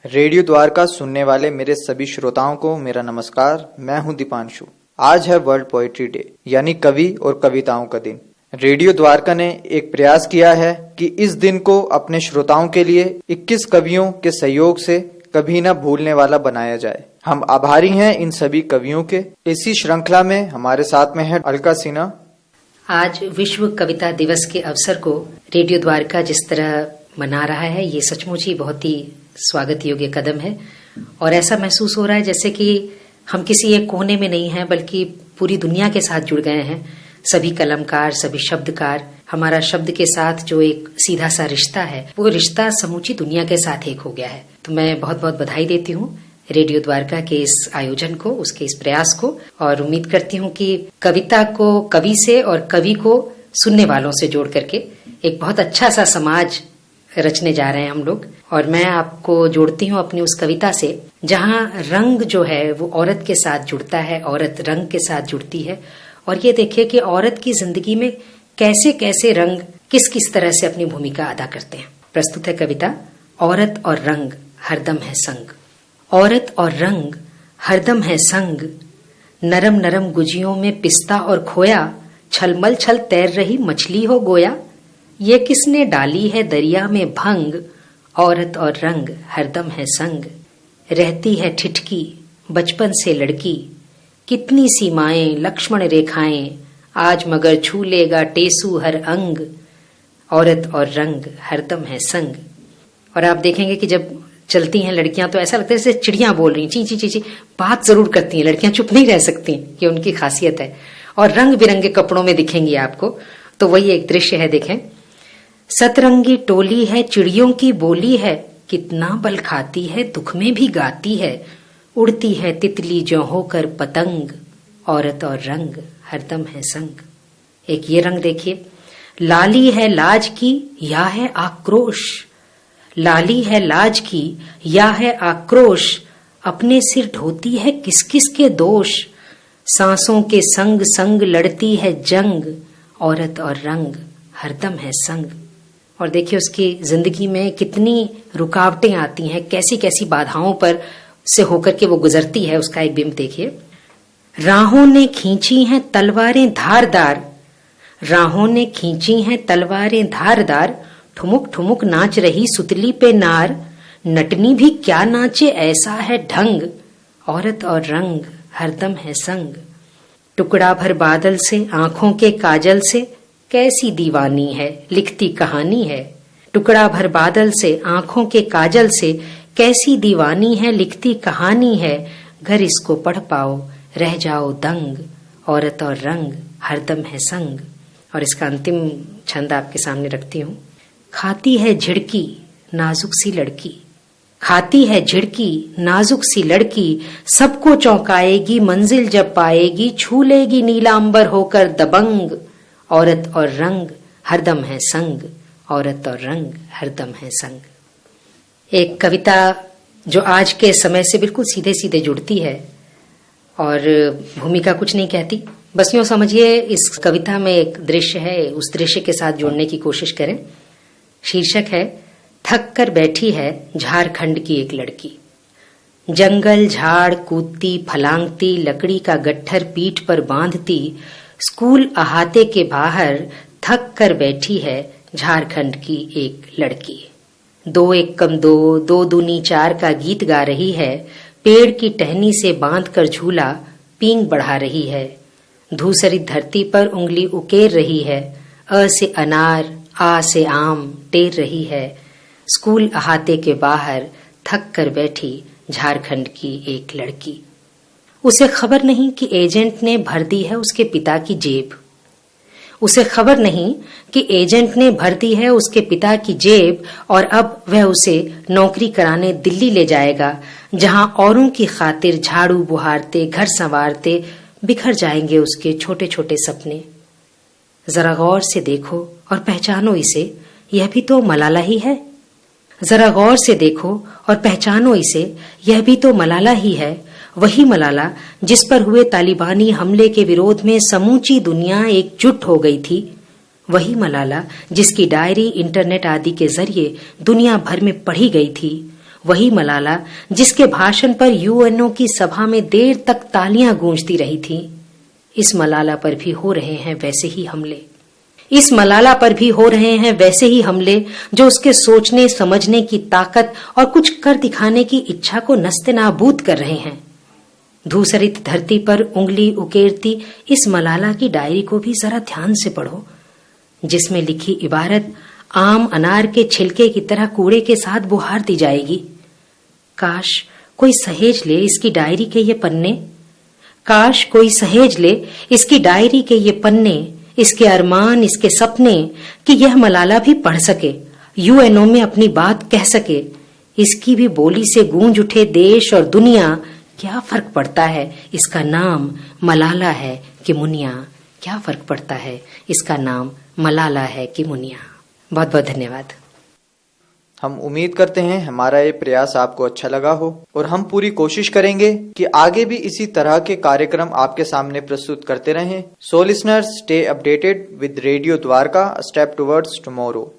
Radio Dwarka सुनने वाले मेरे सभी श्रोताओं को मेरा नमस्कार। मैं हूं दीपांशु। आज है वर्ल्ड पोएट्री डे यानी कवि और कविताओं का दिन। रेडियो द्वारका ने एक प्रयास किया है कि इस दिन को अपने श्रोताओं के लिए 21 कवियों के सहयोग से कभी न भूलने वाला बनाया जाए। हम आभारी हैं इन सभी कवियों के। इसी श्रृंखला में हमारे साथ में है अलका सिन्हा। आज विश्व कविता दिवस के अवसर को रेडियो द्वारका जिस तरह मना रहा है, ये सचमुच ही बहुत ही स्वागत योग्य कदम है। और ऐसा महसूस हो रहा है जैसे कि हम किसी एक कोने में नहीं हैं, बल्कि पूरी दुनिया के साथ जुड़ गए हैं। सभी कलमकार, सभी शब्दकार, हमारा शब्द के साथ जो एक सीधा सा रिश्ता है, वो रिश्ता समूची दुनिया के साथ एक हो गया है। तो मैं बहुत बहुत बधाई देती हूँ रेडियो द्वारका के इस आयोजन को, उसके इस प्रयास को, और उम्मीद करती हूँ कि कविता को कवि से और कवि को सुनने वालों से जोड़ करके एक बहुत अच्छा सा समाज रचने जा रहे हैं हम लोग। और मैं आपको जोड़ती हूँ अपनी उस कविता से जहाँ रंग जो है वो औरत के साथ जुड़ता है, औरत रंग के साथ जुड़ती है। और ये देखिए कि औरत की जिंदगी में कैसे कैसे रंग किस किस तरह से अपनी भूमिका अदा करते हैं। प्रस्तुत है कविता औरत और रंग हरदम है संग। औरत और रंग हरदम है संग, नरम नरम गुजियों में पिस्ता और खोया, छलमल छल तैर रही मछली हो गोया। ये किसने डाली है दरिया में भंग, औरत और रंग हरदम है संग। रहती है ठिठकी बचपन से लड़की, कितनी सीमाएं लक्ष्मण रेखाएं, आज मगर छू लेगा टेसू हर अंग। औरत और रंग हरदम है संग। और आप देखेंगे कि जब चलती हैं लड़कियां तो ऐसा लगता है जैसे चिड़ियां बोल रही, ची ची ची ची। बात जरूर करती हैं लड़कियां, चुप नहीं रह सकती, ये उनकी खासियत है। और रंग बिरंगे कपड़ों में दिखेंगी आपको, तो वही एक दृश्य है। देखें, सतरंगी टोली है चिड़ियों की बोली है, कितना बल खाती है दुख में भी गाती है। उड़ती है तितली जो होकर पतंग, औरत और रंग हरदम है संग। एक ये रंग देखिए, लाली है लाज की या है आक्रोश, लाली है लाज की या है आक्रोश, अपने सिर ढोती है किस किस के दोष। सांसों के संग संग लड़ती है जंग, औरत और रंग हरदम है संग। और देखिए उसकी जिंदगी में कितनी रुकावटें आती हैं, कैसी कैसी बाधाओं पर से होकर के वो गुजरती है, उसका एक बिंब देखिए। राहों ने खींची हैं तलवारें धारदार, राहों ने खींची हैं तलवारें धारदार, ठुमुक ठुमुक नाच रही सुतली पे नार, नटनी भी क्या नाचे ऐसा है ढंग। औरत और रंग हरदम है संग। टुकड़ा भर बादल से आंखों के काजल से, कैसी दीवानी है लिखती कहानी है। टुकड़ा भर बादल से आंखों के काजल से, कैसी दीवानी है लिखती कहानी है। घर इसको पढ़ पाओ रह जाओ दंग, औरत और रंग हरदम है संग। और इसका अंतिम छंद आपके सामने रखती हूँ। खाती है झिड़की नाजुक सी लड़की, खाती है झिड़की नाजुक सी लड़की, सबको चौंकाएगी मंजिल जब पाएगी, छू लेगी नीला अंबर होकर दबंग। औरत और रंग हरदम है संग, औरत और रंग हरदम है संग। एक कविता जो आज के समय से बिल्कुल सीधे सीधे जुड़ती है और भूमिका कुछ नहीं कहती। बस यूं समझिए इस कविता में एक दृश्य है, उस दृश्य के साथ जोड़ने की कोशिश करें। शीर्षक है थक कर बैठी है झारखंड की एक लड़की। जंगल झाड़ कूदती फलांगती, लकड़ी का गट्ठर पीठ पर बांधती, स्कूल अहाते के बाहर थक कर बैठी है झारखंड की एक लड़की। 2 एकम 2, 2 दूनी 4 का गीत गा रही है, पेड़ की टहनी से बांध कर झूला पींग बढ़ा रही है। धूसरी धरती पर उंगली उकेर रही है, अ से अनार आ से आम टेर रही है। स्कूल अहाते के बाहर थक कर बैठी झारखंड की एक लड़की। उसे खबर नहीं कि एजेंट ने भर दी है उसके पिता की जेब, उसे खबर नहीं कि एजेंट ने भर दी है उसके पिता की जेब, और अब वह उसे नौकरी कराने दिल्ली ले जाएगा, जहां औरों की खातिर झाड़ू बुहारते घर संवारते बिखर जाएंगे उसके छोटे छोटे सपने। जरा गौर से देखो और पहचानो इसे, यह भी तो मलाला ही है। जरा गौर से देखो और पहचानो इसे, यह भी तो मलाला ही है। वही मलाला जिस पर हुए तालिबानी हमले के विरोध में समूची दुनिया एकजुट हो गई थी, वही मलाला जिसकी डायरी इंटरनेट आदि के जरिए दुनिया भर में पढ़ी गई थी, वही मलाला जिसके भाषण पर यूएनओ की सभा में देर तक तालियां गूंजती रही थी। इस मलाला पर भी हो रहे हैं वैसे ही हमले। इस मलाला पर भी हो रहे हैं वैसे ही हमले जो उसके सोचने समझने की ताकत और कुछ कर दिखाने की इच्छा को नस्ते-नाबूद कर रहे हैं। धूसरित धरती पर उंगली उकेरती इस मलाला की डायरी को भी जरा ध्यान से पढ़ो, जिसमें लिखी इबारत आम अनार के छिलके की तरह कूड़े के साथ बुहार दी जाएगी। काश कोई सहेज ले इसकी डायरी के ये पन्ने, काश कोई सहेज ले इसकी डायरी के ये पन्ने, इसके अरमान, इसके सपने, कि यह मलाला भी पढ़ सके, यूएनओ में अपनी बात कह सके। इसकी भी बोली से गूंज उठे देश और दुनिया। क्या फर्क पड़ता है इसका नाम मलाला है कि मुनिया, क्या फर्क पड़ता है इसका नाम मलाला है कि मुनिया। बहुत बहुत धन्यवाद। हम उम्मीद करते हैं हमारा ये प्रयास आपको अच्छा लगा हो और हम पूरी कोशिश करेंगे कि आगे भी इसी तरह के कार्यक्रम आपके सामने प्रस्तुत करते रहें। So listeners, stay updated with radio Dwarka, a step towards tomorrow.